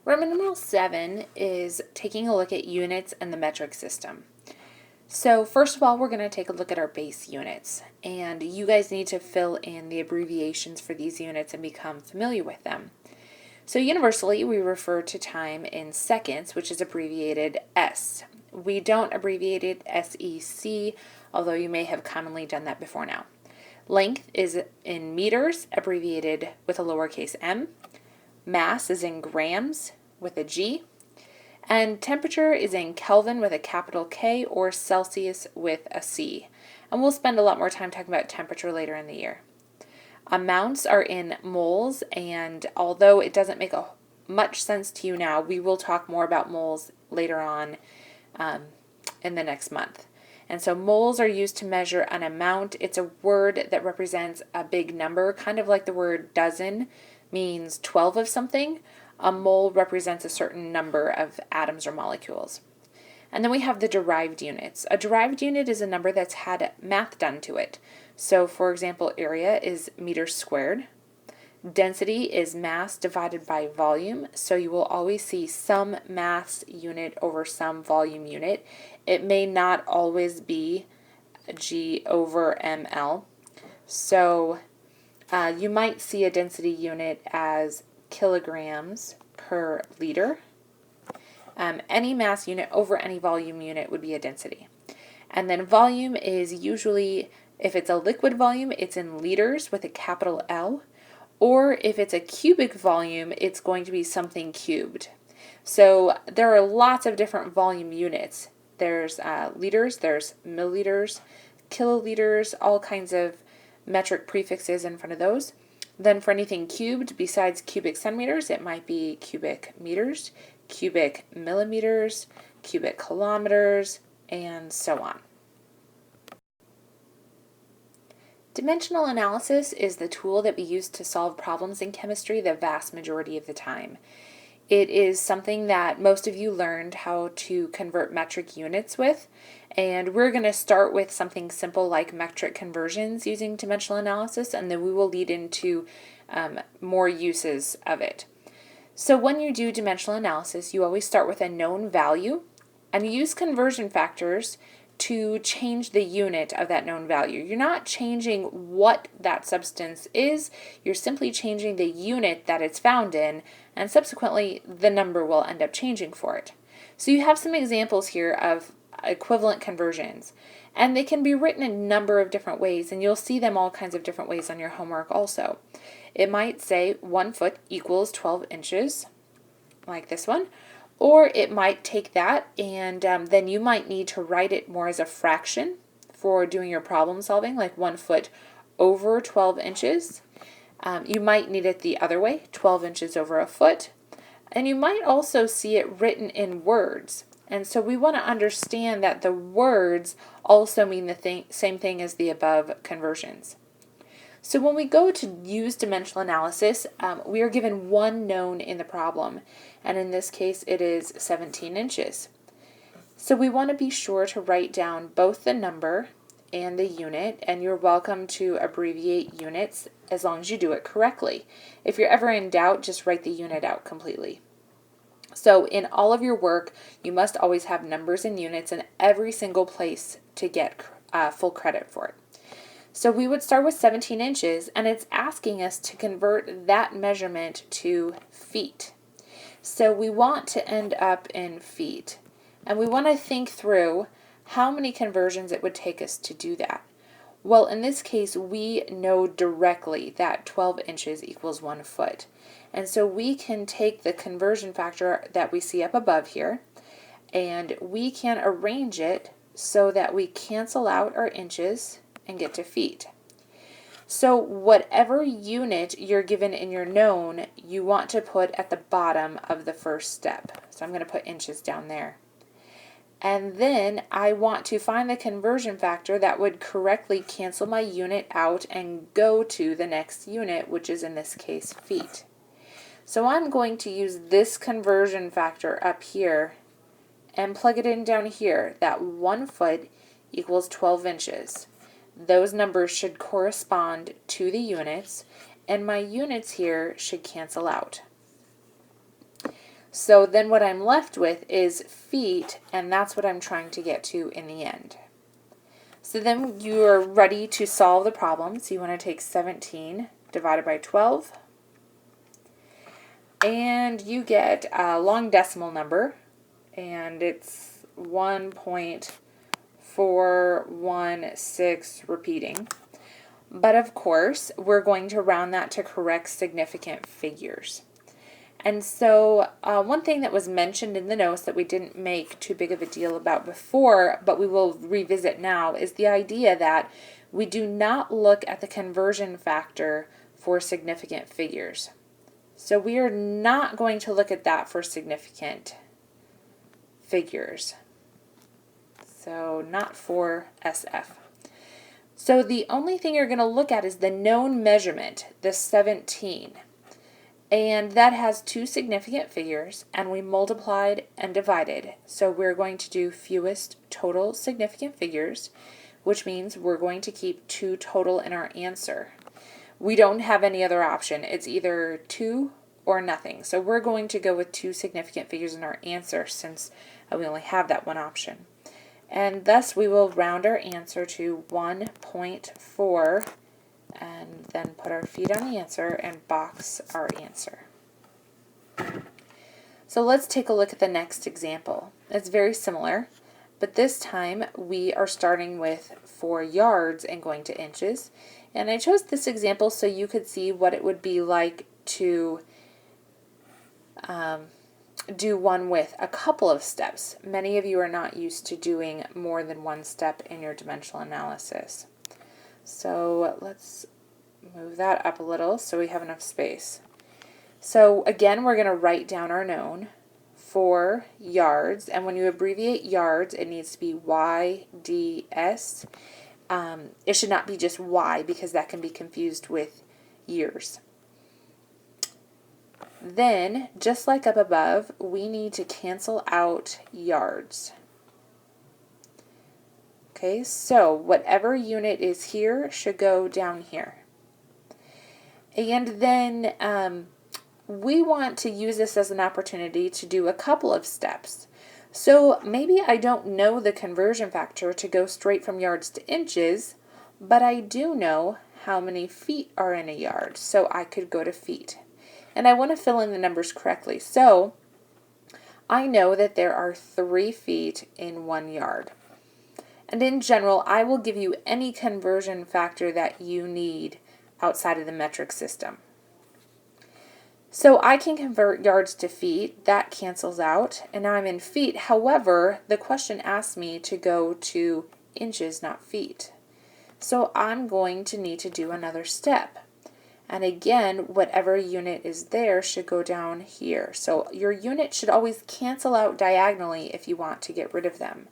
Roman numeral 7 is taking a look at units and the metric system. So first of all, we're going to take a look at our base units, and you guys need to fill in the abbreviations for these units and become familiar with them. So universally, we refer to time in seconds, which is abbreviated S. We don't abbreviate it SEC, although you may have commonly done that before now. Length is in meters, abbreviated with a lowercase m. Mass is in grams with a G. And temperature is in Kelvin with a capital K or Celsius with a C. And we'll spend a lot more time talking about temperature later in the year. Amounts are in moles, and although it doesn't make much sense to you now, we will talk more about moles later on in the next month. And so moles are used to measure an amount. It's a word that represents a big number, kind of like the word dozen means 12 of something. A mole represents a certain number of atoms or molecules. And then we have the derived units. A derived unit is a number that's had math done to it. So for example, area is meters squared. Density is mass divided by volume. So you will always see some mass unit over some volume unit. It may not always be G over ml. So you might see a density unit as kilograms per liter. Any mass unit over any volume unit would be a density. And then volume is usually, if it's a liquid volume, it's in liters with a capital L. Or if it's a cubic volume, it's going to be something cubed. So there are lots of different volume units. There's liters, there's milliliters, kiloliters, all kinds of metric prefixes in front of those. Then for anything cubed, besides cubic centimeters, it might be cubic meters, cubic millimeters, cubic kilometers, and so on. Dimensional analysis is the tool that we use to solve problems in chemistry the vast majority of the time. It is something that most of you learned how to convert metric units with, and we're going to start with something simple like metric conversions using dimensional analysis, and then we will lead into more uses of it. So when you do dimensional analysis, you always start with a known value, and you use conversion factors to change the unit of that known value. You're not changing what that substance is, you're simply changing the unit that it's found in, and subsequently the number will end up changing for it. So you have some examples here of equivalent conversions, and they can be written in a number of different ways, and you'll see them all kinds of different ways on your homework also. It might say 1 foot equals 12 inches, like this one. Or it might take that and then you might need to write it more as a fraction for doing your problem solving, like 1 foot over 12 inches. You might need it the other way, 12 inches over a foot. And you might also see it written in words. And so we want to understand that the words also mean the same thing as the above conversions. So when we go to use dimensional analysis, we are given one known in the problem, and in this case it is 17 inches. So we want to be sure to write down both the number and the unit, and you're welcome to abbreviate units as long as you do it correctly. If you're ever in doubt, just write the unit out completely. So in all of your work, you must always have numbers and units in every single place to get full credit for it. So we would start with 17 inches, and it's asking us to convert that measurement to feet. So we want to end up in feet, and we want to think through how many conversions it would take us to do that. Well, in this case, we know directly that 12 inches equals 1 foot. And so we can take the conversion factor that we see up above here, and we can arrange it so that we cancel out our inches and get to feet. So whatever unit you're given in your known, you want to put at the bottom of the first step. So I'm going to put inches down there. And then I want to find the conversion factor that would correctly cancel my unit out and go to the next unit, which is in this case feet. So I'm going to use this conversion factor up here and plug it in down here, that 1 foot equals 12 inches. Those numbers should correspond to the units, and my units here should cancel out. So then what I'm left with is feet, and that's what I'm trying to get to in the end. So then you're ready to solve the problem. So you want to take 17 divided by 12, and you get a long decimal number, and it's 1.416 repeating. But of course, we're going to round that to correct significant figures. And so one thing that was mentioned in the notes that we didn't make too big of a deal about before, but we will revisit now, is the idea that we do not look at the conversion factor for significant figures. So we are not going to look at that for significant figures. So not for SF. So the only thing you're going to look at is the known measurement, the 17. And that has two significant figures, and we multiplied and divided. So we're going to do fewest total significant figures, which means we're going to keep 2 total in our answer. We don't have any other option. It's either 2 or nothing. So we're going to go with 2 significant figures in our answer since we only have that one option. And thus we will round our answer to 1.4 and then put our feet on the answer and box our answer. So let's take a look at the next example. It's very similar, but this time we are starting with 4 yards and going to inches. And I chose this example so you could see what it would be like to do one with a couple of steps. Many of you are not used to doing more than one step in your dimensional analysis. So let's move that up a little so we have enough space. So again, we're going to write down our known, 4 yards, and when you abbreviate yards, it needs to be YDS. It should not be just Y because that can be confused with years. Then, just like up above, we need to cancel out yards. Okay, so whatever unit is here should go down here. And then we want to use this as an opportunity to do a couple of steps. So maybe I don't know the conversion factor to go straight from yards to inches, but I do know how many feet are in a yard, so I could go to feet. And I want to fill in the numbers correctly. So I know that there are 3 feet in 1 yard. And in general, I will give you any conversion factor that you need outside of the metric system. So I can convert yards to feet. That cancels out. And now I'm in feet. However, the question asked me to go to inches, not feet. So I'm going to need to do another step. And again, whatever unit is there should go down here. So your unit should always cancel out diagonally if you want to get rid of them.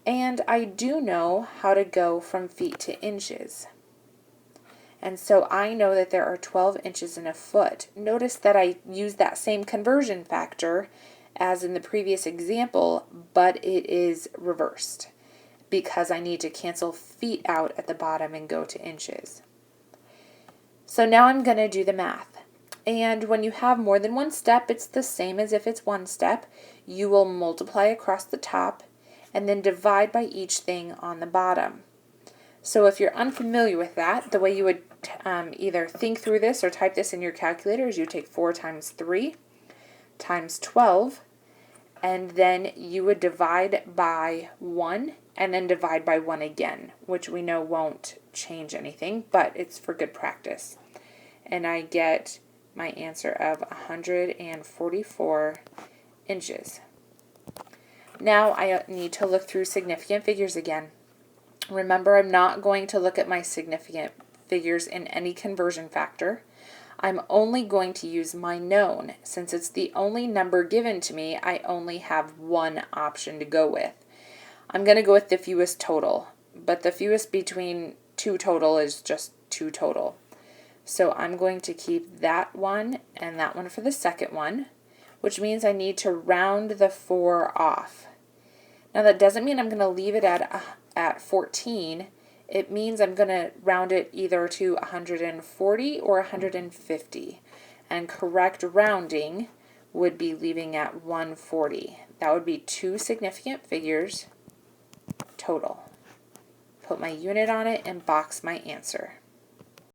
And I do know how to go from feet to inches. And so I know that there are 12 inches in a foot. Notice that I use that same conversion factor as in the previous example, but it is reversed because I need to cancel feet out at the bottom and go to inches. So now I'm going to do the math. And when you have more than one step, it's the same as if it's one step. You will multiply across the top and then divide by each thing on the bottom. So if you're unfamiliar with that, the way you would either think through this or type this in your calculator is you take 4 times 3 times 12, and then you would divide by 1 and then divide by 1 again, which we know won't change anything, but it's for good practice. And I get my answer of 144 inches. Now I need to look through significant figures again. Remember, I'm not going to look at my significant figures in any conversion factor. I'm only going to use my known. Since it's the only number given to me, I only have one option to go with. I'm going to go with the fewest total, but the fewest between 2 total is just 2 total. So I'm going to keep that one and that one for the second one, which means I need to round the 4 off. Now that doesn't mean I'm going to leave it at 14. It means I'm going to round it either to 140 or 150. And correct rounding would be leaving at 140. That would be 2 significant figures total. Put my unit on it and box my answer.